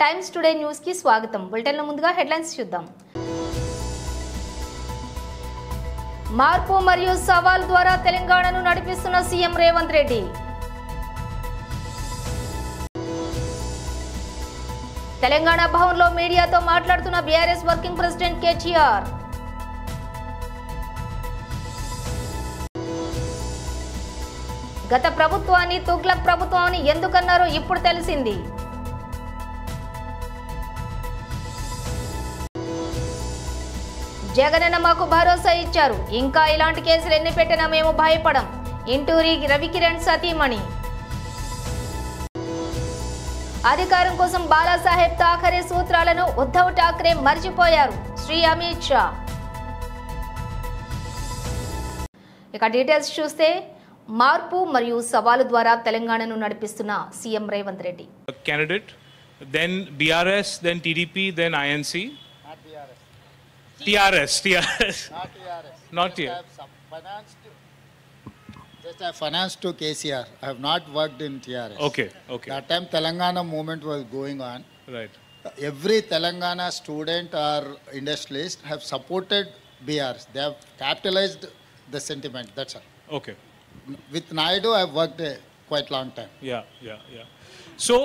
Times today news కి స్వాగతం. Bulletin లో ముందుగా హెడ్లైన్స్ చూద్దాం. మార్పు మరియు సవాల్ ద్వారా తెలంగాణను నడిపిస్తున్న సీఎం రేవంత్ రెడ్డి. తెలంగాణ భవన్లో మీడియాతో మాట్లాడుతున్న బీఆర్ఎస్ వర్కింగ్ ప్రెసిడెంట్ కేటీఆర్. గత ప్రభుత్వాన్ని తుగ్లక్ ప్రభుత్వం అని ఎందుకన్నారో ఇప్పుడు తెలిసింది. జగనన్న మాకు భరోసా ఇచ్చారు, ఇంకా ఇలాంటి కేసులు ఎన్ని పెట్టినా మేము భయపడం. ఇంటూరి రవికిరణ్ సతీమణి. అధికారం కోసం బాలాసాహెబ్ ఠాకరే సూత్రాలను ఉద్ధవ్ ఠాకరే మర్చిపోయారు, శ్రీ అమిత్ షా. ఇక డీటెయిల్స్ చూస్తే మార్పు మరియు సవాలు ద్వారా తెలంగాణను నడిపిస్తున్న CM Revanth Reddy. Candidate, then BRS, then TDP, then INC. Not BRS. TRS. Not TRS. Not Just TRS. I have financed to KCR. I have not worked in TRS. Okay. That time Telangana movement was going on. Right. Every Telangana student or industrialist have supported BRS. They have capitalized the sentiment. That's all. Okay. With Naidu, I have worked a quite long time. Yeah. So,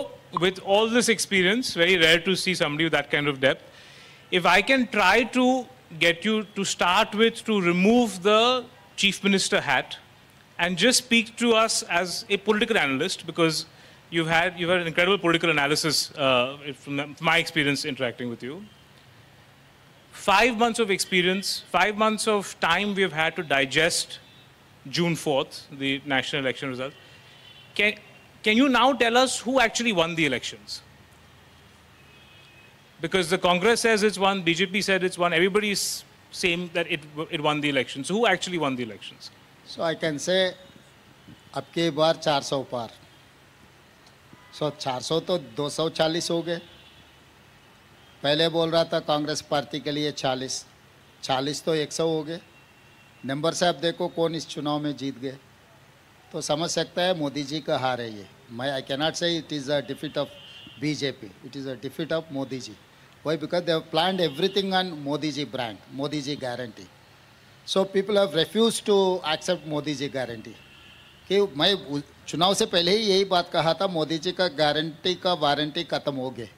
with all this experience, very rare to see somebody with that kind of depth. If I can try to get you to start with to remove the Chief Minister hat and just speak to us as a political analyst, because you've had an incredible political analysis from my experience interacting with you. 5 months of experience, 5 months of time we have had to digest June 4th, the national election result. Can you now tell us who actually won the elections? Because the Congress says it's won, BJP said it's won, everybody is saying that it won the elections. So who actually won the elections? So I can say, अब की बार 400 पार. So 400 तो 240 हो गए. पहले बोल रहा था Congress party के लिए 40 तो 100 हो गए. नंबर से आप देखो कौन इस चुनाव में जीत गए, तो समझ सकता है मोदी जी का हार है ये. I can not say it is a defeat of BJP, it is a defeat of Modi ji. Why? Because they have planned everything on Modi ji brand, Modi ji guarantee. So people have refuse to accept Modi ji guarantee. कि मैं चुनाव से पहले ही यही बात कहा था, मोदी जी का गारंटी का वारंटी ख़त्म हो गए.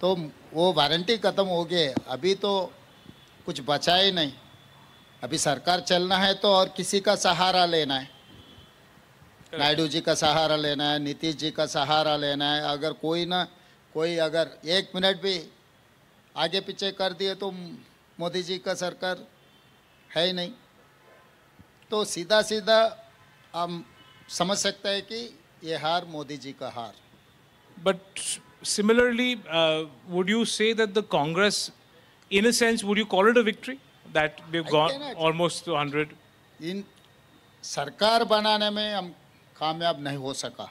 तो वो वारंटी ख़त्म हो गए, अभी तो कुछ बचा ही नहीं. अभी सरकार चलना है तो और किसी का सहारा लेना है. नायडू जी का सहारा लेना है, नीतीश जी का सहारा लेना है. अगर कोई अगर 1 मिनट भी आगे पीछे कर दिए तो मोदी जी का सरकार है ही नहीं. तो सीधा हम समझ सकते हैं कि ये हार मोदी जी का हार. But similarly, would you say that the Congress, in a sense, would you call it a victory? That we've gone almost to 100? इन सरकार बनाने में हम कामयाब नहीं हो सका,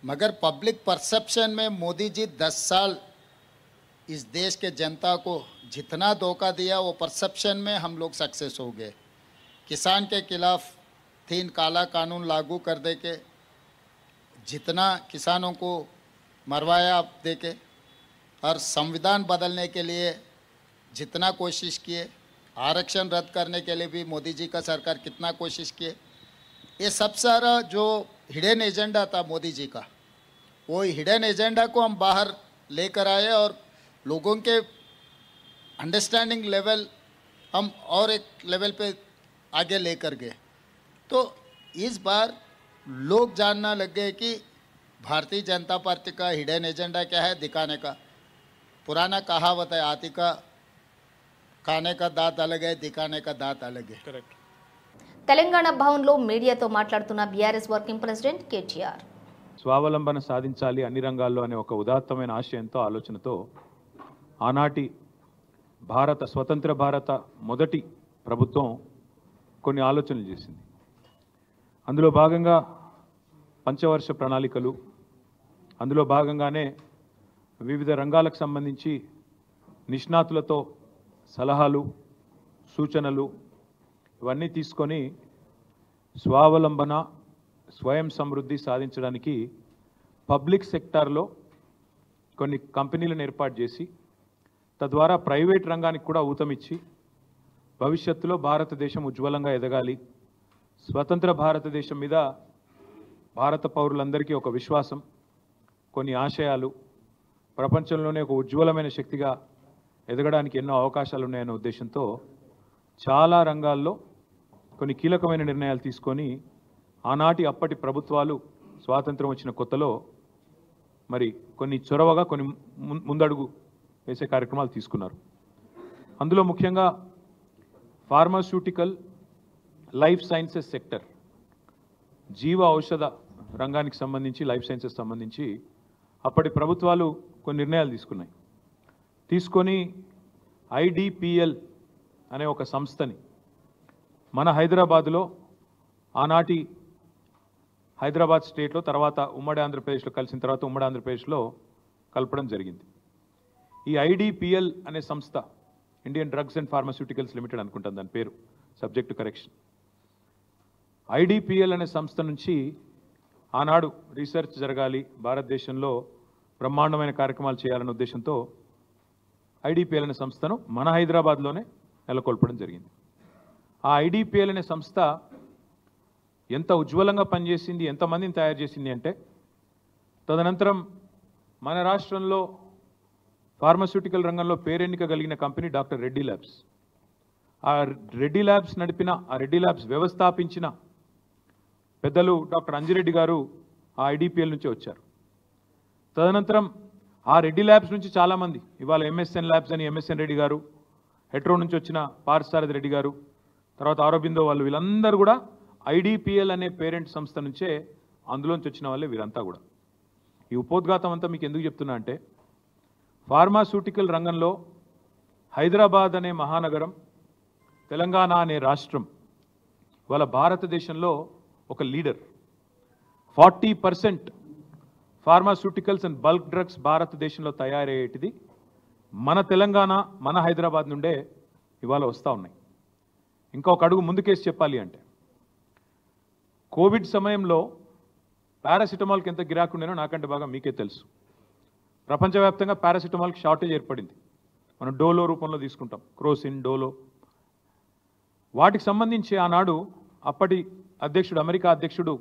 मगर पब्लिक परसेप्शन में मोदी जी 10 साल इस देश के जनता को जितना धोखा दिया, वो परसेप्शन में हम लोग सक्सेस हो गए. किसान के खिलाफ 3 काला कानून लागू कर दे के जितना किसानों को मरवाया आप देके, और संविधान बदलने के लिए जितना कोशिश किए, आरक्षण रद्द करने के लिए भी मोदी जी का सरकार कितना कोशिश किए. ये सब सारा जो हिडन एजेंडा था मोदी जी का, वो हिडन एजेंडा को हम बाहर लेकर आए और लोगों के अंडरस्टैंडिंग लेवल हम और एक लेवल पे आगे लेकर गए. तो इस बार लोग जानना लग गए कि भारतीय जनता पार्टी का हिडन एजेंडा क्या है दिखाने का. पुराना कहावत है, हाथी का खाने का दांत अलग है, दिखाने का दांत अलग है. Correct. తెలంగాణ భవన్లో మీడియాతో మాట్లాడుతున్న బీఆర్ఎస్ వర్కింగ్ ప్రెసిడెంట్ కేటీఆర్. స్వావలంబన సాధించాలి అన్ని రంగాల్లో అనే ఒక ఉదాత్తమైన ఆశయంతో ఆలోచనతో ఆనాటి స్వతంత్ర భారత మొదటి ప్రభుత్వం కొన్ని ఆలోచనలు చేసింది. అందులో భాగంగా పంచవర్ష ప్రణాళికలు, అందులో భాగంగానే వివిధ రంగాలకు సంబంధించి నిష్ణాతులతో సలహాలు, సూచనలు ఇవన్నీ తీసుకొని స్వావలంబన, స్వయం సమృద్ధి సాధించడానికి పబ్లిక్ సెక్టార్లో కొన్ని కంపెనీలను ఏర్పాటు చేసి తద్వారా ప్రైవేట్ రంగానికి కూడా ఊతమిచ్చి భవిష్యత్తులో భారతదేశం ఉజ్వలంగా ఎదగాలి, స్వతంత్ర భారతదేశం మీద భారత పౌరులందరికీ ఒక విశ్వాసం, కొన్ని ఆశయాలు, ప్రపంచంలోనే ఒక ఉజ్వలమైన శక్తిగా ఎదగడానికి ఎన్నో అవకాశాలు ఉన్నాయనే ఉద్దేశంతో చాలా రంగాల్లో కొన్ని కీలకమైన నిర్ణయాలు తీసుకొని ఆనాటి అప్పటి ప్రభుత్వాలు స్వాతంత్రం వచ్చిన కొత్తలో మరి కొన్ని చొరవగా కొన్ని ముందడుగు వేసే కార్యక్రమాలు తీసుకున్నారు. అందులో ముఖ్యంగా ఫార్మాస్యూటికల్ లైఫ్ సైన్సెస్ సెక్టర్, జీవ ఔషధ రంగానికి సంబంధించి, లైఫ్ సైన్సెస్ సంబంధించి అప్పటి ప్రభుత్వాలు కొన్ని నిర్ణయాలు తీసుకొని ఐడిపిఎల్ అనే ఒక సంస్థని మన హైదరాబాద్లో, ఆనాటి హైదరాబాద్ స్టేట్లో, తర్వాత ఉమ్మడి ఆంధ్రప్రదేశ్లో కలిసిన తర్వాత ఉమ్మడి ఆంధ్రప్రదేశ్లో కలపడం జరిగింది. ఈ ఐడిపిఎల్ అనే సంస్థ, Indian drugs and pharmaceuticals limited అనుకుంటాను దాని పేరు, సబ్జెక్ట్ కరెక్షన్. ఐడిపిఎల్ అనే సంస్థ నుంచి ఆనాడు రీసెర్చ్ జరగాలి, భారతదేశంలో బ్రహ్మాండమైన కార్యక్రమాలు చేయాలనే ఉద్దేశంతో ఐడిపిఎల్ అనే సంస్థను మన హైదరాబాద్లోనే నెలకొల్పడం జరిగింది. ఆ ఐడిపిఎల్ అనే సంస్థ ఎంత ఉజ్వలంగా పనిచేసింది, ఎంతమందిని తయారు చేసింది అంటే, తదనంతరం మన రాష్ట్రంలో ఫార్మాస్యూటికల్ రంగంలో పేరెన్నిక కలిగిన కంపెనీ డాక్టర్ రెడ్డి ల్యాబ్స్. ఆ రెడ్డి ల్యాబ్స్ నడిపిన, ఆ రెడ్డి ల్యాబ్స్ వ్యవస్థాపించిన పెద్దలు డాక్టర్ అంజిరెడ్డి గారు ఆ ఐడిపిఎల్ నుంచి వచ్చారు. తదనంతరం ఆ రెడ్డి ల్యాబ్స్ నుంచి చాలామంది, ఇవాళ ఎంఎస్ఎన్ ల్యాబ్స్ అని ఎంఎస్ఎన్ రెడ్డి గారు, హెట్రో నుంచి వచ్చిన పార్థసారథి రెడ్డి గారు, తర్వాత ఆరోబిందో వాళ్ళు, వీళ్ళందరూ కూడా ఐడిపిఎల్ అనే పేరెంట్ సంస్థ నుంచే, అందులోంచి వచ్చిన వాళ్ళే వీరంతా కూడా. ఈ ఉపోద్ఘాతం అంతా మీకు ఎందుకు చెప్తున్నా అంటే, ఫార్మాస్యూటికల్ రంగంలో హైదరాబాద్ అనే మహానగరం, తెలంగాణ అనే రాష్ట్రం ఇవాళ భారతదేశంలో ఒక leader. 40% pharmaceuticals and bulk drugs భారతదేశంలో తయారయ్యేటిది మన తెలంగాణ, మన హైదరాబాద్ నుండే ఇవాళ వస్తూ ఉన్నాయి. ఇంకా ఒక అడుగు ముందుకేసి చెప్పాలి అంటే, కోవిడ్ సమయంలో పారాసిటమాల్కి ఎంత గిరాకీ ఉండేనో నాకంటే బాగా మీకే తెలుసు. ప్రపంచవ్యాప్తంగా పారాసిటమాల్కి షార్టేజ్ ఏర్పడింది. మనం డోలో రూపంలో తీసుకుంటాం, క్రోసిన్, డోలో. వాటికి సంబంధించి ఆనాడు అప్పటి అధ్యక్షుడు, అమెరికా అధ్యక్షుడు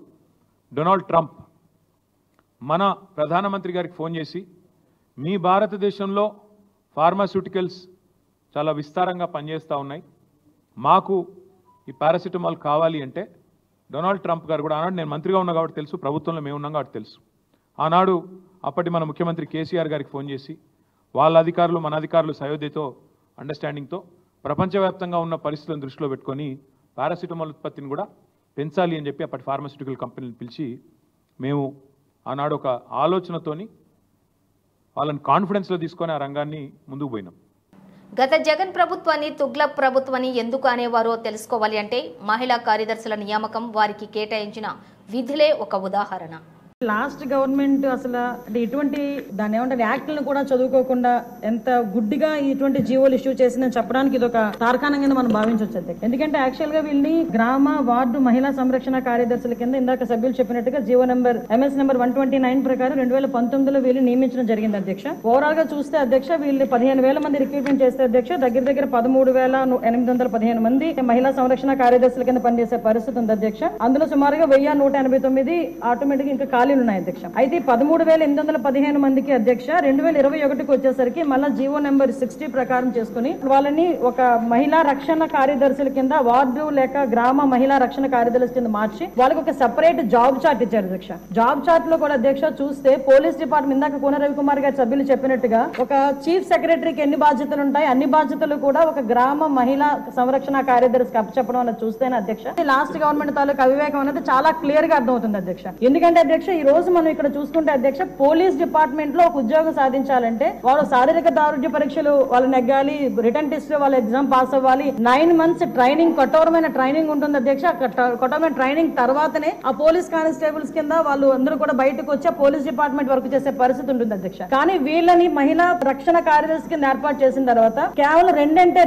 డొనాల్డ్ ట్రంప్ మన ప్రధానమంత్రి గారికి ఫోన్ చేసి, మీ భారతదేశంలో ఫార్మాస్యూటికల్స్ చాలా విస్తారంగా పనిచేస్తూ ఉన్నాయి, మాకు ఈ పారాసిటమాల్ కావాలి అంటే, డొనాల్డ్ ట్రంప్ గారు కూడా, ఆనాడు నేను మంత్రిగా ఉన్నా కాబట్టి తెలుసు, ప్రభుత్వంలో మేము ఉన్నాం కాబట్టి తెలుసు, ఆనాడు అప్పటి మన ముఖ్యమంత్రి కేసీఆర్ గారికి ఫోన్ చేసి, వాళ్ళ అధికారులు మన అధికారులు సయోధ్యతో, అండర్స్టాండింగ్తో ప్రపంచవ్యాప్తంగా ఉన్న పరిస్థితులను దృష్టిలో పెట్టుకొని పారాసిటమాల్ ఉత్పత్తిని కూడా పెంచాలి అని చెప్పి అప్పటి ఫార్మాస్యూటికల్ కంపెనీని పిలిచి, మేము ఆనాడు ఒక ఆలోచనతోని వాళ్ళని కాన్ఫిడెన్స్లో తీసుకొని ఆ రంగాన్ని ముందుకు పోయినాం. గత జగన్ ప్రభుత్వాన్ని తుగ్లక్ ప్రభుత్వాన్ని ఎందుకు అనేవారో తెలుసుకోవాలి అంటే, మహిళా కార్యదర్శుల నియామకం, వారికి కేటాయించిన విధులే ఒక ఉదాహరణ. లాస్ట్ గవర్నమెంట్ అసలు ఇటువంటి దాన్ని ఏమంటారు యాక్ట్లను కూడా చదువుకోకుండా ఎంత గుడ్డిగా ఇటువంటి జీవోలు ఇష్యూ చేసిందని చెప్పడానికి ఇది ఒక తార్కాణంగా మనం భావించవచ్చు. ఎందుకంటే యాక్చువల్ గా వీళ్ళని గ్రామ వార్డు మహిళా సంరక్షణ కార్యదర్శుల కింద ఇందాక సభ్యులు చెప్పినట్టుగా జీవో నెంబర్ MS నెంబర్ 129 ప్రకారం 2019లో వీళ్ళు నియమించడం జరిగింది అధ్యక్ష. ఓవరాల్ గా చూస్తే అధ్యక్ష వీళ్ళు 15,000 మంది రిక్రూట్మెంట్ చేస్తే అధ్యక్ష దగ్గర 13,815 మంది మహిళా సంరక్షణ కార్యదర్శుల కింద పనిచేసే పరిస్థితి ఉంది అధ్యక్ష. అందులో సుమారుగా 1,189 ఆటోమేటిక్ ఇంకా ఖాళీలు ఉన్నాయి అధ్యక్ష. అయితే 13,815 మందికి అధ్యక్ష 2021కి వచ్చేసరికి మళ్ళీ జీవో నెంబర్ 60 ప్రకారం చేసుకుని వాళ్ళని ఒక మహిళా రక్షణ కార్యదర్శుల కింద వార్డు లేక గ్రామ మహిళా రక్షణ కార్యదర్శుల కింద మార్చి వాళ్ళకి ఒక సెపరేట్ జాబ్ చార్ట్ ఇచ్చారు అధ్యక్ష. జాబ్ చార్ట్ లో కూడా అధ్యక్ష చూస్తే పోలీస్ డిపార్ట్మెంట్, ఇందాక కోన రవికుమార్ గారి సభ్యులు చెప్పినట్టుగా, ఒక చీఫ్ సెక్రటరీకి ఎన్ని బాధ్యతలు ఉంటాయి అన్ని బాధ్యతలు కూడా ఒక గ్రామ మహిళా సంరక్షణ కార్యదర్శికి అప్పచెప్పడం అనేది చూస్తేనే అధ్యక్ష లాస్ట్ గవర్నమెంట్ తాలూకు అవివేకం అనేది చాలా క్లియర్ గా అర్థమవుతుంది అధ్యక్ష. ఎందుకంటే అధ్యక్ష ఈ రోజు మనం ఇక్కడ చూసుకుంటే అధ్యక్ష పోలీస్ డిపార్ట్మెంట్ లో ఒక ఉద్యోగం సాధించాలంటే వాళ్ళు శారీరక దారుఢ్య పరీక్షలు వాళ్ళు నెగ్గాలి, రిటర్న్ టెస్ట్ వాళ్ళు ఎగ్జామ్ పాస్ అవ్వాలి, 9 months ట్రైనింగ్, కఠోరమైన ట్రైనింగ్ ఉంటుంది అధ్యక్ష. కఠోరమైన ట్రైనింగ్ తర్వాతనే ఆ పోలీస్ కానిస్టేబుల్స్ కింద వాళ్ళు అందరూ కూడా బయటకు వచ్చి పోలీస్ డిపార్ట్మెంట్ వర్క్ చేసే పరిస్థితి ఉంటుంది అధ్యక్ష. కానీ వీళ్ళని మహిళా రక్షణ కార్యదర్శి కింద ఏర్పాటు చేసిన తర్వాత కేవలం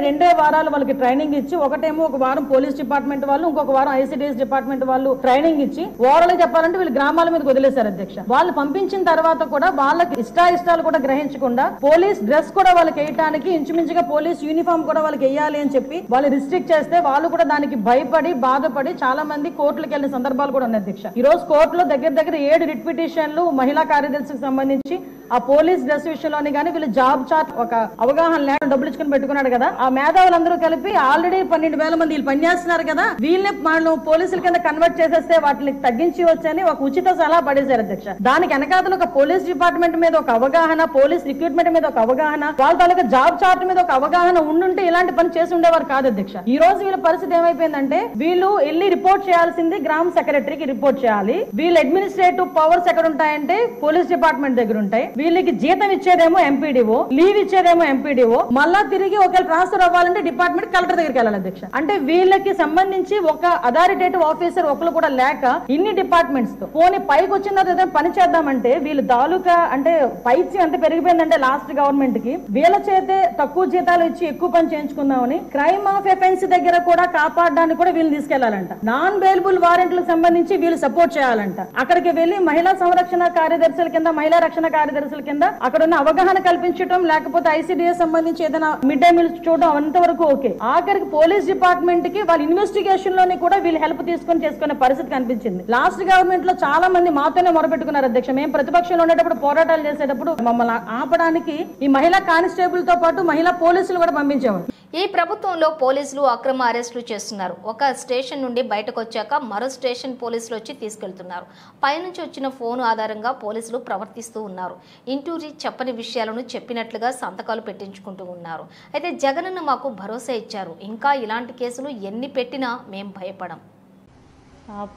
2 వారాలు వాళ్ళకి ట్రైనింగ్ ఇచ్చి, ఒకటేమో ఒక వారం పోలీస్ డిపార్ట్మెంట్ వాళ్ళు, ఇంకొక వారం ICDS డిపార్ట్మెంట్ వాళ్ళు ట్రైనింగ్ ఇచ్చి, ఓవరాల్ గా చెప్పాలంటే వీళ్ళు గ్రామాల మీద వదిలేశారు అధ్యక్ష. వాళ్ళు పంపించిన తర్వాత కూడా వాళ్ళకి ఇష్టాలు కూడా గ్రహించకుండా పోలీస్ డ్రెస్ కూడా వాళ్ళకి వేయడానికి ఇంచుమించుగా పోలీస్ యూనిఫామ్ కూడా వాళ్ళకి వేయాలి అని చెప్పి వాళ్ళు రిస్ట్రిక్ట్ చేస్తే వాళ్ళు కూడా దానికి భయపడి బాధపడి చాలా మంది కోర్టులకు వెళ్ళిన సందర్భాలు కూడా ఉన్నాయి అధ్యక్ష. ఈ రోజు కోర్టులో దగ్గర 7 రిట్ పిటిషన్లు మహిళా కార్యదర్శికి సంబంధించి ఆ పోలీస్ డ్రెస్ విషయంలోని కానీ వీళ్ళు జాబ్ చార్ట్ ఒక అవగాహన లేకుండా డబ్బులు ఇచ్చుకుని పెట్టుకున్నాడు కదా, ఆ మేధావులందరూ కలిపి ఆల్రెడీ 12,000 మంది వీళ్ళు పనిచేస్తున్నారు కదా, వీళ్ళని మనం పోలీసుల కింద కన్వర్ట్ చేసేస్తే వాటిని తగ్గించి వచ్చని ఒక ఉచిత సలహా పడేశారు అధ్యక్ష. దానికి వెనకాతలు ఒక పోలీస్ డిపార్ట్మెంట్ మీద ఒక అవగాహన, పోలీస్ రిక్రూట్మెంట్ మీద ఒక అవగాహన, వాళ్ళ తాలూకా జాబ్ చార్ట్ మీద ఒక అవగాహన ఉండుంటే ఇలాంటి పని చేసి ఉండేవారు కాదు అధ్యక్ష. ఈ రోజు వీళ్ళ పరిస్థితి ఏమైపోయిందంటే వీళ్ళు వెళ్ళి రిపోర్ట్ చేయాల్సింది గ్రామ సెక్రటరీకి రిపోర్ట్ చేయాలి, వీళ్ళ అడ్మినిస్ట్రేటివ్ పవర్స్ ఎక్కడ ఉంటాయంటే పోలీస్ డిపార్ట్మెంట్ దగ్గర ఉంటాయి, వీళ్ళకి జీతం ఇచ్చేదేమో ఎంపీడీఓ, లీవ్ ఇచ్చేదేమో ఎంపీడీఓ, మళ్ళా తిరిగి ఒకవేళ ట్రాన్స్ఫర్ అవ్వాలంటే డిపార్ట్మెంట్ కలెక్టర్ దగ్గరికి వెళ్ళాలి అధ్యక్ష. అంటే వీళ్ళకి సంబంధించి ఒక అథారిటేటివ్ ఆఫీసర్ ఒకరు కూడా లేక ఇన్ని డిపార్ట్మెంట్స్ తో పోనీ పైకి వచ్చిన తర్వాత పని చేద్దామంటే వీళ్ళు తాలూకా అంటే పైచి ఎంత పెరిగిపోయిందంటే లాస్ట్ గవర్నమెంట్ కి వీళ్ళ చేతే తక్కువ జీతాలు ఇచ్చి ఎక్కువ పని చేయించుకుందామని క్రైమ్ ఆఫ్ ఎఫెన్స్ దగ్గర కూడా కాపాడడానికి కూడా వీళ్ళు తీసుకెళ్లాలంట, నాన్ బెయిలబుల్ వారెంట్లకు సంబంధించి వీళ్ళు సపోర్ట్ చేయాలంట, అక్కడికి వెళ్లి మహిళా సంరక్షణ కార్యదర్శుల కింద మహిళా రక్షణ కార్యదర్శుల కింద అక్కడ ఉన్న అవగాహన కల్పించడం, లేకపోతే ఐసిడిఎస్ సంబంధించి ఏదైనా మిడ్ డే మీల్స్ చూడడం అంతవరకు ఓకే. ఆఖరికి పోలీస్ డిపార్ట్మెంట్ కి వాళ్ళ ఇన్వెస్టిగేషన్ లోని కూడా వీళ్ళు హెల్ప్ తీసుకొని చేసుకునే పరిస్థితి కనిపించింది. లాస్ట్ గవర్నమెంట్ లో చాలా మంది మాతోనే మొరపెట్టుకున్నారు అధ్యక్ష. మేము ప్రతిపక్షంలో ఉండేటప్పుడు పోరాటాలు చేసేటప్పుడు మమ్మల్ని ఆపడానికి ఈ మహిళా కానిస్టేబుల్ తో పాటు మహిళా పోలీసులు కూడా పంపించేవారు. ఈ ప్రభుత్వంలో పోలీసులు అక్రమ అరెస్టులు చేస్తున్నారు. ఒక స్టేషన్ నుండి బయటకు వచ్చాక మరో స్టేషన్ పోలీసులు వచ్చి తీసుకెళ్తున్నారు. పైనుంచి వచ్చిన ఫోన్ ఆధారంగా పోలీసులు ప్రవర్తిస్తూ ఉన్నారు. ఇంటూరి చెప్పని విషయాలను చెప్పినట్లుగా సంతకాలు పెట్టించుకుంటూ ఉన్నారు. అయితే జగనన్న మాకు భరోసా ఇచ్చారు, ఇంకా ఇలాంటి కేసులు ఎన్ని పెట్టినా మేం భయపడం.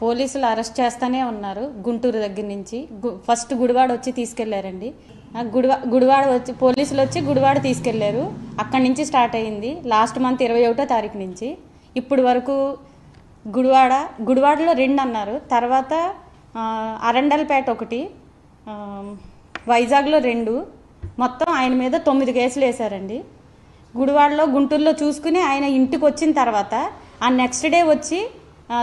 పోలీసులు అరెస్ట్ చేస్తూనే ఉన్నారు. గుంటూరు దగ్గర నుంచి ఫస్ట్ గుడివాడ వచ్చి తీసుకెళ్లారండి. గుడివాడ వచ్చి పోలీసులు వచ్చి గుడివాడ తీసుకెళ్లారు. అక్కడి నుంచి స్టార్ట్ అయ్యింది. లాస్ట్ మంత్ 21వ తారీఖు నుంచి ఇప్పుడు వరకు గుడివాడలో 2 అన్నారు. తర్వాత అరండల్పేట 1, వైజాగ్లో 2, మొత్తం ఆయన మీద 9 కేసులు వేశారండి. గుడివాడలో గుంటూరులో చూసుకుని ఆయన ఇంటికి వచ్చిన తర్వాత ఆ నెక్స్ట్ డే వచ్చి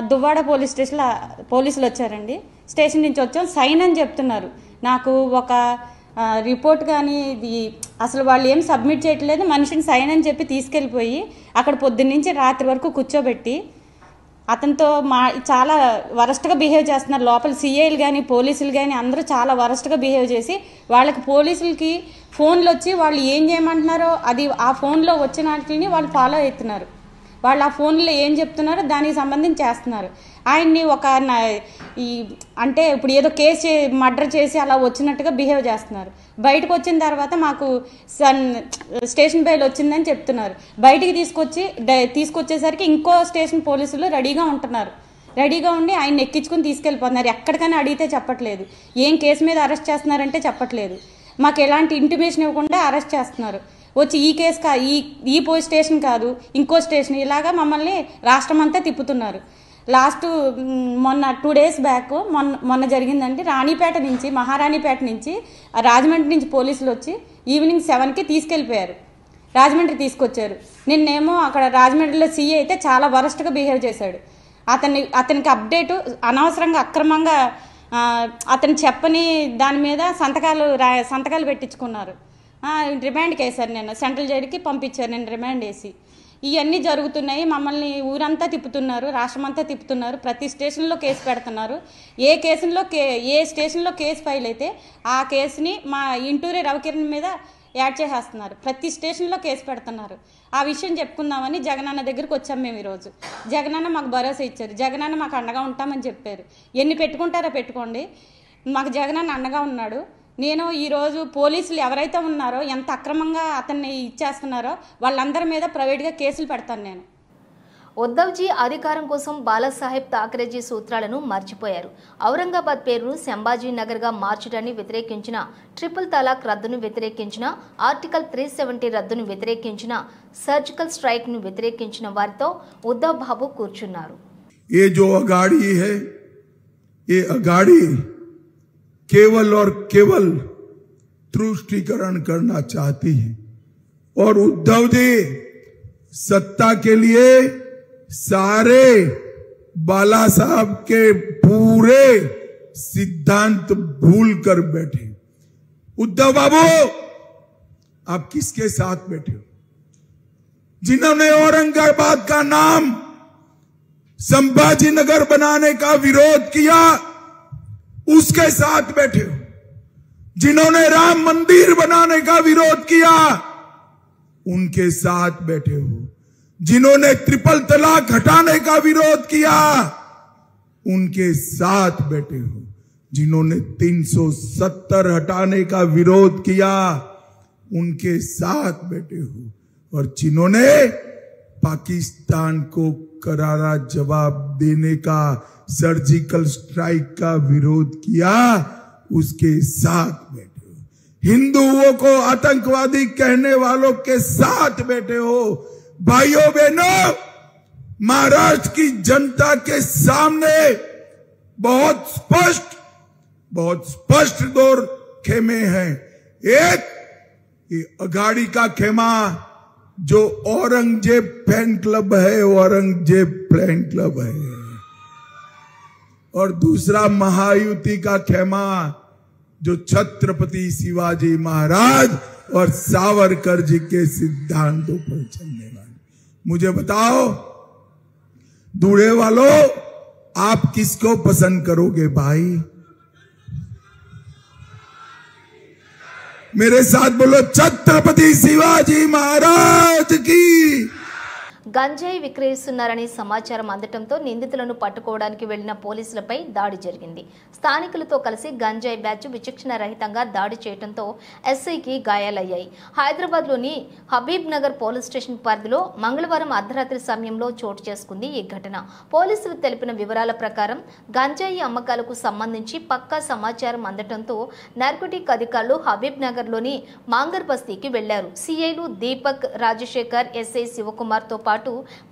దువ్వాడ పోలీస్ స్టేషన్లో పోలీసులు వచ్చారండి. స్టేషన్ నుంచి వచ్చాం సైన్ అని చెప్తున్నారు. నాకు ఒక రిపోర్ట్ కానీ ఇది అసలు వాళ్ళు ఏం సబ్మిట్ చేయట్లేదు, మనిషిని సైన్ అని చెప్పి తీసుకెళ్ళిపోయి అక్కడ పొద్దున్నుంచి రాత్రి వరకు కూర్చోబెట్టి అతనితో చాలా వరస్ట్గా బిహేవ్ చేస్తున్నారు. లోపల సిఐలు కానీ పోలీసులు కానీ అందరూ చాలా వరస్ట్గా బిహేవ్ చేసి వాళ్ళకి పోలీసులకి ఫోన్లు వచ్చి వాళ్ళు ఏం చేయమంటున్నారో అది ఆ ఫోన్లో వచ్చిన వాటిని వాళ్ళు ఫాలో అవుతున్నారు. వాళ్ళు ఆ ఫోన్లో ఏం చెప్తున్నారో దానికి సంబంధించి చేస్తున్నారు. ఆయన్ని ఒక అంటే ఇప్పుడు ఏదో కేసు మర్డర్ చేసి అలా వచ్చినట్టుగా బిహేవ్ చేస్తున్నారు. బయటకు వచ్చిన తర్వాత మాకు స్టేషన్ బెయిల్ వచ్చిందని చెప్తున్నారు. బయటికి తీసుకొచ్చేసరికి ఇంకో స్టేషన్ పోలీసులు రెడీగా ఉంటున్నారు. రెడీగా ఉండి ఆయన్ని ఎక్కించుకుని తీసుకెళ్ళిపోతున్నారు. ఎక్కడికైనా అడిగితే చెప్పట్లేదు. ఏం కేసు మీద అరెస్ట్ చేస్తున్నారంటే చెప్పట్లేదు. మాకు ఎలాంటి ఇంటిమేషన్ ఇవ్వకుండా అరెస్ట్ చేస్తున్నారు. వచ్చి ఈ కేసు ఈ పోలీస్ స్టేషన్ కాదు ఇంకో స్టేషన్ ఇలాగా మమ్మల్ని రాష్ట్రం అంతా తిప్పుతున్నారు. లాస్ట్ మొన్న 2 డేస్ బ్యాక్ మొన్న జరిగిందండి. రాణిపేట నుంచి మహారాణిపేట నుంచి రాజమండ్రి నుంచి పోలీసులు వచ్చి ఈవినింగ్ 7కి తీసుకెళ్ళిపోయారు. రాజమండ్రి తీసుకొచ్చారు. నిన్నేమో అక్కడ రాజమండ్రిలో సీఏ అయితే చాలా వరస్ట్గా బిహేవ్ చేశాడు. అతనికి అప్డేటు అనవసరంగా అక్రమంగా అతను చెప్పని దాని మీద సంతకాలు పెట్టించుకున్నారు. రిమాండ్కి వేశారు. నేను సెంట్రల్ జైలుకి పంపించారు. నేను రిమాండ్ వేసి ఇవన్నీ జరుగుతున్నాయి. మమ్మల్ని ఊరంతా తిప్పుతున్నారు, రాష్ట్రమంతా తిప్పుతున్నారు. ప్రతి స్టేషన్లో కేసు పెడుతున్నారు. ఏ స్టేషన్లో కేసు ఫైల్ అయితే ఆ కేసుని మా ఇంటూరి రవికిరణ్ మీద యాడ్ చేసేస్తున్నారు. ప్రతి స్టేషన్లో కేసు పెడుతున్నారు. ఆ విషయం చెప్పుకుందామని జగనన్న దగ్గరికి వచ్చాం మేము ఈరోజు. జగనన్న మాకు భరోసా ఇచ్చారు. జగనన్న మాకు అండగా ఉంటామని చెప్పారు. ఎన్ని పెట్టుకుంటారో పెట్టుకోండి, మాకు జగనన్న అండగా ఉన్నాడు. నేను ఈరోజు పోలీసులు ఎవరైతే ఉన్నారో ఎంత అక్రమంగా అతన్ని ఇచ్చేస్తున్నారో వాళ్ళందరి మీద ప్రైవేట్గా కేసులు పెడతాను నేను. ఉద్ధవ్జీ అధికారం కోసం బాలాసాహెబ్ థాకరేజీ సూత్రాలను మర్చిపోయారు. ఔరంగాబాద్ పేరును సంభాజీ నగర్గా మార్చడాన్ని వ్యతిరేకించిన, ట్రిపుల్ తలాక్ రద్దును వ్యతిరేకించిన, ఆర్టికల్ 370 రద్దును వ్యతిరేకించిన, సర్జికల్ స్ట్రైక్ను వ్యతిరేకించిన వారితో ఉద్ధవ్ బాబు కూర్చున్నారు. ये जो अगाड़ी है ये अगाड़ी केवल और केवल तुष्टीकरण करना चाहती है और उद्धव जी सत्ता के लिए सारे बाला साहब के पूरे सिद्धांत भूल कर बैठे। उद्धव बाबू, आप किसके साथ बैठे हो? जिन्होंने औरंगाबाद का नाम संभाजी नगर बनाने का विरोध किया, उसके साथ बैठे हो। जिन्होंने राम मंदिर बनाने का विरोध किया, उनके साथ बैठे हो। जिन्होंने ट्रिपल तलाक हटाने का विरोध किया, उनके साथ बैठे हो। जिन्होंने 370 हटाने का विरोध किया, उनके साथ बैठे हो। और जिन्होंने पाकिस्तान को करारा जवाब देने का, सर्जिकल स्ट्राइक का विरोध किया, उसके साथ बैठे हो। हिंदुओं को आतंकवादी कहने वालों के साथ बैठे हो। भाइयों बहनों, महाराष्ट्र की जनता के सामने बहुत स्पष्ट दो खेमे हैं। एक, ये अघाड़ी का खेमा जो औरंगजेब फैन क्लब है, औरंगजेब फैन क्लब है। और दूसरा महायुति का खेमा जो छत्रपति शिवाजी महाराज और सावरकर जी के सिद्धांतों पर चलने वाले। मुझे बताओ दूल्हे वालों, आप किसको पसंद करोगे भाई? मेरे साथ बोलो, छत्रपति शिवाजी महाराज की। గంజాయి విక్రయిస్తున్నారని సమాచారం అందటంతో నిందితులను పట్టుకోవడానికి వెళ్లిన పోలీసులపై దాడి జరిగింది. స్థానికులతో కలిసి గంజాయి బ్యాచ్ విచక్షణ రహితంగా దాడి చేయడంతో ఎస్ఐకి గాయాలయ్యాయి. హైదరాబాద్లోని హబీబ్ నగర్ పోలీస్ స్టేషన్ పరిధిలో మంగళవారం అర్ధరాత్రి సమయంలో చోటు చేసుకుంది ఈ ఘటన. పోలీసులు తెలిపిన వివరాల ప్రకారం గంజాయి అమ్మకాలకు సంబంధించి పక్కా సమాచారం అందటంతో నార్కోటిక్ అధికారులు హబీబ్ నగర్లోని మాంగర్ బస్తీకి వెళ్లారు. సిఐలు దీపక్, రాజశేఖర్, ఎస్ఐ శివకుమార్ తో పాటు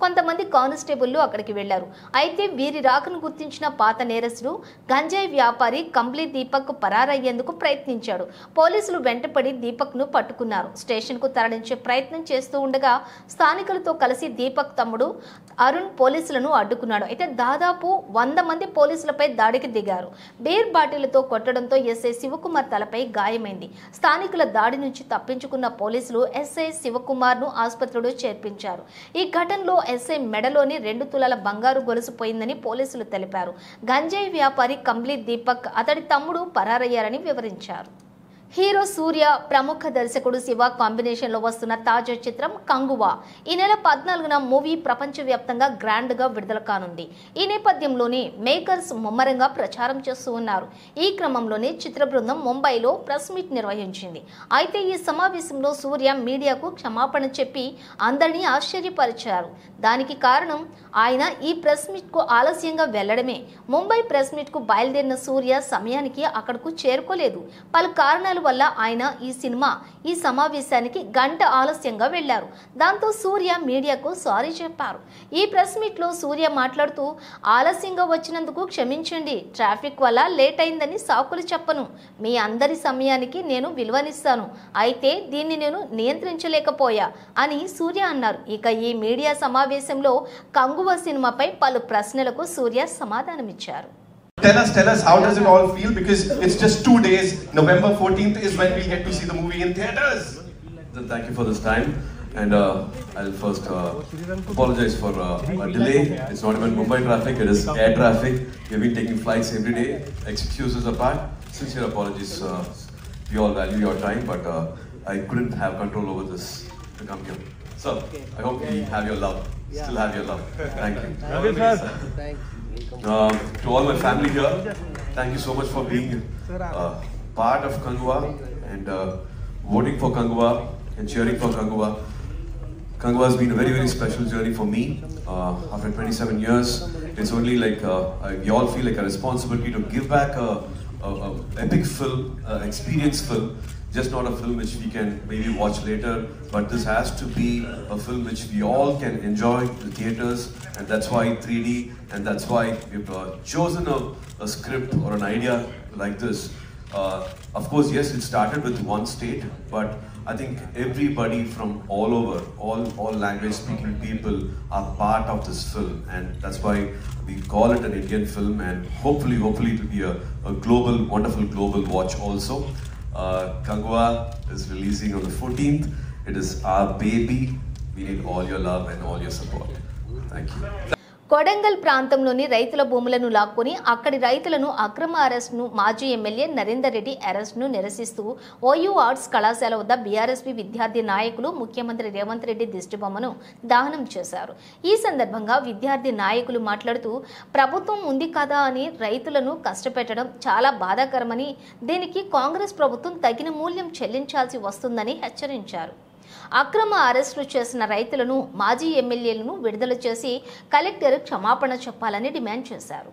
కొంతమంది కానిస్టేబుల్లు అక్కడికి వెళ్లారు. అయితే వీరి రాకను గుర్తించిన పాత నేరస్తుడు గంజాయి వ్యాపారి కంబ్లీ దీపక్ పరారయ్యేందుకు ప్రయత్నించాడు. పోలీసులు వెంటపడి దీపక్ ను పట్టుకున్నారు. స్టేషన్ కు తరలించే ప్రయత్నం చేస్తూ ఉండగా స్థానికులతో కలిసి దీపక్ తమ్ముడు అరుణ్ పోలీసులను అడ్డుకున్నాడు. అయితే దాదాపు 100 మంది పోలీసులపై దాడికి దిగారు. బీర్ బాటిళ్లతో కొట్టడంతో ఎస్ఐ శివకుమార్ తలపై గాయమైంది. స్థానికుల దాడి నుంచి తప్పించుకున్న పోలీసులు ఎస్ఐ శివకుమార్ ను ఆసుపత్రిలో చేర్పించారు. ఈ ఘటనలో ఎస్ఐ మెడలోని 2 తులాల బంగారు గొలుసు పోయిందని పోలీసులు తెలిపారు. గంజాయి వ్యాపారి కంబ్లీ దీపక్, అతడి తమ్ముడు పరారయ్యారని వివరించారు. హీరో సూర్య, ప్రముఖ దర్శకుడు శివ కాంబినేషన్ లో వస్తున్న తాజా చిత్రం కంగువా ఈ నెల 14న మూవీ ప్రపంచవ్యాప్తంగా గ్రాండ్ గా విడుదల కానుంది. ఈ నేపథ్యంలోనే మేకర్స్ ముమ్మరంగా ప్రచారం చేస్తూ ఉన్నారు. ఈ క్రమంలోనే చిత్ర బృందం ముంబైలో ప్రెస్ మీట్ నిర్వహించింది. అయితే ఈ సమావేశంలో సూర్య మీడియాకు క్షమాపణ చెప్పి అందరినీ ఆశ్చర్యపరిచారు. దానికి కారణం ఆయన ఈ ప్రెస్ మీట్ కు ఆలస్యంగా వెళ్లడమే. ముంబై ప్రెస్ మీట్ కు బయలుదేరిన సూర్య సమయానికి అక్కడకు చేరుకోలేదు. పలు కారణాల వల్ల ఆయన ఈ సమావేశానికి గంట ఆలస్యంగా వెళ్లారు. దాంతో సూర్య మీడియాకు సారీ చెప్పారు. ఈ ప్రెస్ మీట్ లో సూర్య మాట్లాడుతూ, ఆలస్యంగా వచ్చినందుకు క్షమించండి, ట్రాఫిక్ వల్ల లేట్ అయిందని సాకులు చెప్పను, మీ అందరి సమయానికి నేను విలువనిస్తాను, అయితే దీన్ని నేను నియంత్రించలేకపోయా అని సూర్య అన్నారు. ఇక ఈ మీడియా సమావేశంలో కంగువా సినిమాపై పలు ప్రశ్నలకు సూర్య సమాధానమిచ్చారు. Tell us, how does it all feel? Because it's just 2 days. November 14th is when we'll get to see the movie in theaters. Thank you for this time. And I'll first apologize for a delay. It's not even Mumbai traffic, it is air traffic. We've been taking flights every day. Excuses apart, sincere apologies. We all value your time, but I couldn't have control over this to come here. So, I hope we have your love. Still have your love. Thank you. To all my family here, thank you so much for being part of Kanguva and voting for Kanguva and cheering for Kanguva. Kanguva has been a very, very special journey for me. After 27 years, it's only like we all feel like a responsibility to give back a epic film, experience film. Just not a film which we can maybe watch later, but this has to be a film which we all can enjoy in the theaters, and that's why 3D, and that's why we've chosen a script or an idea like this. Of course, yes, it started with one state, but I think everybody from all over, all language speaking people are part of this film, and that's why we call it an Indian film, and hopefully it will be a global, wonderful global watch also. Kangwa is releasing on the 14th. It is our baby. We need all your love and all your support. Thank you. Kodangal ప్రాంతంలోని రైతుల భూములను లాక్కొని అక్కడి రైతులను అక్రమ అరెస్టును మాజీ MLA Narender Reddy అరెస్టును నిరసిస్తూ ఓయూ ఆర్ట్స్ కళాశాల వద్ద బీఆర్ఎస్పీ విద్యార్థి నాయకులు ముఖ్యమంత్రి రేవంత్ రెడ్డి దిష్టిబొమ్మను దహనం చేశారు. ఈ సందర్భంగా విద్యార్థి నాయకులు మాట్లాడుతూ ప్రభుత్వం ఉంది కదా అని రైతులను కష్టపెట్టడం చాలా బాధాకరమని, దీనికి కాంగ్రెస్ ప్రభుత్వం తగిన మూల్యం చెల్లించాల్సి వస్తుందని హెచ్చరించారు. అక్రమ అరెస్టులు చేసిన రైతులను, మాజీ ఎమ్మెల్యేలను విడుదల చేసి కలెక్టర్ క్షమాపణ చెప్పాలని డిమాండ్ చేశారు.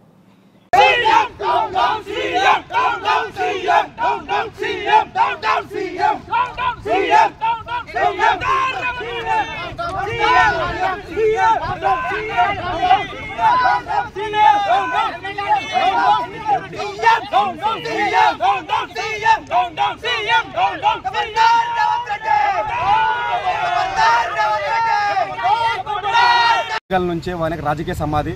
నుంచే వానికి రాజకీయ సమాధి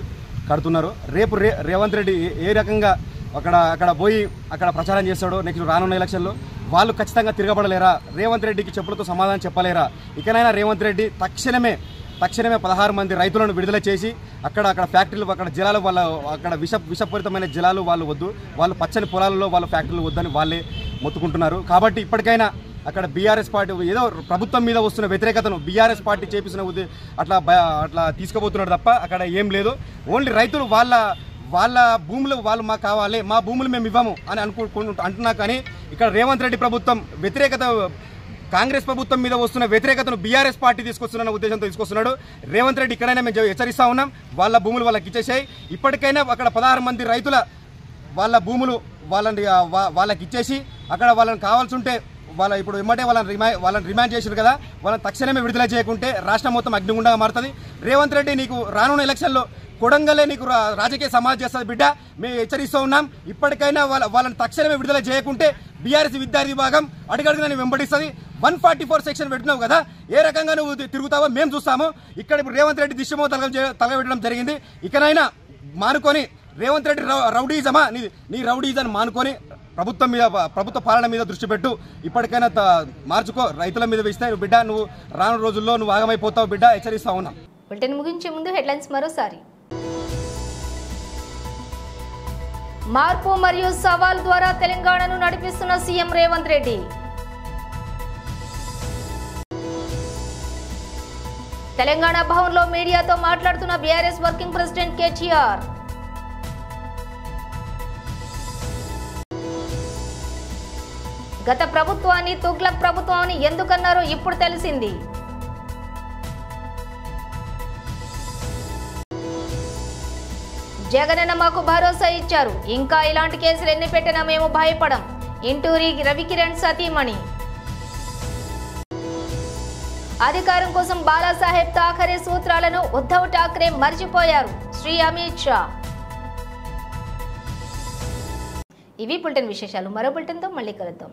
కడుతున్నారు. రేపు రేవంత్ రెడ్డి ఏ రకంగా అక్కడ పోయి అక్కడ ప్రచారం చేస్తాడో నెక్స్ట్ రానున్న ఎలక్షన్లో వాళ్ళు ఖచ్చితంగా తిరగబడలేరా? రేవంత్ రెడ్డికి చెప్పులతో సమాధానం చెప్పలేరా? ఇకనైనా రేవంత్ రెడ్డి తక్షణమే 16 మంది రైతులను విడుదల చేసి అక్కడ ఫ్యాక్టరీలు, అక్కడ జలాలు, వాళ్ళ అక్కడ విషపూరితమైన జలాలు వాళ్ళు వద్దు, వాళ్ళు పచ్చని పొలాలలో వాళ్ళ ఫ్యాక్టరీలు వద్దని వాళ్ళే మొత్తుకుంటున్నారు. కాబట్టి ఇప్పటికైనా అక్కడ బీఆర్ఎస్ పార్టీ ఏదో ప్రభుత్వం మీద వస్తున్న వ్యతిరేకతను బీఆర్ఎస్ పార్టీ చేపిస్తున్న అట్లా తీసుకుపోతున్నాడు తప్ప అక్కడ ఏం లేదు. ఓన్లీ రైతులు వాళ్ళ భూములు వాళ్ళు మాకు కావాలి, మా భూములు మేము ఇవ్వము అని అంటున్నా. కానీ ఇక్కడ రేవంత్ రెడ్డి ప్రభుత్వం వ్యతిరేకత, కాంగ్రెస్ ప్రభుత్వం మీద వస్తున్న వ్యతిరేకతను బీఆర్ఎస్ పార్టీ తీసుకొస్తున్న ఉద్దేశంతో తీసుకొస్తున్నాడు. రేవంత్ రెడ్డి ఇక్కడైనా మేము హెచ్చరిస్తా ఉన్నాం, వాళ్ళ భూములు వాళ్ళకి ఇచ్చేసాయి. ఇప్పటికైనా అక్కడ 16 మంది రైతుల వాళ్ళ భూములు వాళ్ళకి ఇచ్చేసి అక్కడ వాళ్ళని కావాల్సి ఉంటే ఇప్పుడు ఎమ్మటే వాళ్ళని రిమాండ్ చేశారు కదా, వాళ్ళని తక్షణమే విడుదల చేయకుంటే రాష్ట్రం మొత్తం అగ్నిగుండంగా మారుతుంది. రేవంత్ రెడ్డి నీకు రానున్న ఎలక్షన్లో కొడంగలే నీకు రాజకీయ సమాధి చేస్తుంది బిడ్డ, మేము హెచ్చరిస్తూ ఉన్నాం. ఇప్పటికైనా వాళ్ళని తక్షణమే విడుదల చేయకుంటే బీఆర్ఎస్ విద్యార్థి విభాగం అడుగడుగున వెంబడిస్తుంది. 144 సెక్షన్ పెట్టినావు కదా, ఏ రకంగా నువ్వు తిరుగుతావో మేము చూస్తాము. ఇక్కడ ఇప్పుడు రేవంత్ రెడ్డి దిశమో తలగబెట్టడం జరిగింది. ఇకనైనా మానుకొని రేవంత్ రెడ్డి రౌడీజమా, నీ రౌడీజాన్ని మానుకొని ప్రభుత్వ పాలన మీద దృష్టి పెట్టు. ఇప్పటికైనా మార్చుకో, రైతుల మీద వేస్తే బిడ్డ నువ్వు రాను రోజుల్లో నువ్వు ఆగమైపోతావు బిడ్డ, హెచ్చరిస్తా ఉన్నా. బులెటిన్ ముగించే ముందు హెడ్లైన్స్ మరోసారి. మార్పు మరియు సవాల్ ద్వారా తెలంగాణను నడిపిస్తున్న సీఎం రేవంత్ రెడ్డి. తెలంగాణ భవన్లో మీడియాతో మాట్లాడుతున్న బీఆర్ఎస్ వర్కింగ్ ప్రెసిడెంట్ కేటీఆర్. గత ప్రభుత్వాన్ని తుగ్లక్ ప్రభుత్వం అని ఎందుకన్నారో ఇప్పుడు తెలిసింది. జగనన్న మాకు భరోసా ఇచ్చారు, ఇంకా ఇలాంటి కేసులు ఎన్ని పెట్టినా మేము భయపడం. ఇంటూరి రవికిరణ్ సతీమణి. అధికారం కోసం బాలాసాహెబ్ థాకరే సూత్రాలను ఉద్ధవ్ ఠాక్రే మర్చిపోయారు, శ్రీ అమిత్ షా. ఇవి బులెటిన్ విశేషాలు. మరో బులెటిన్తో మళ్ళీ కలుద్దాం.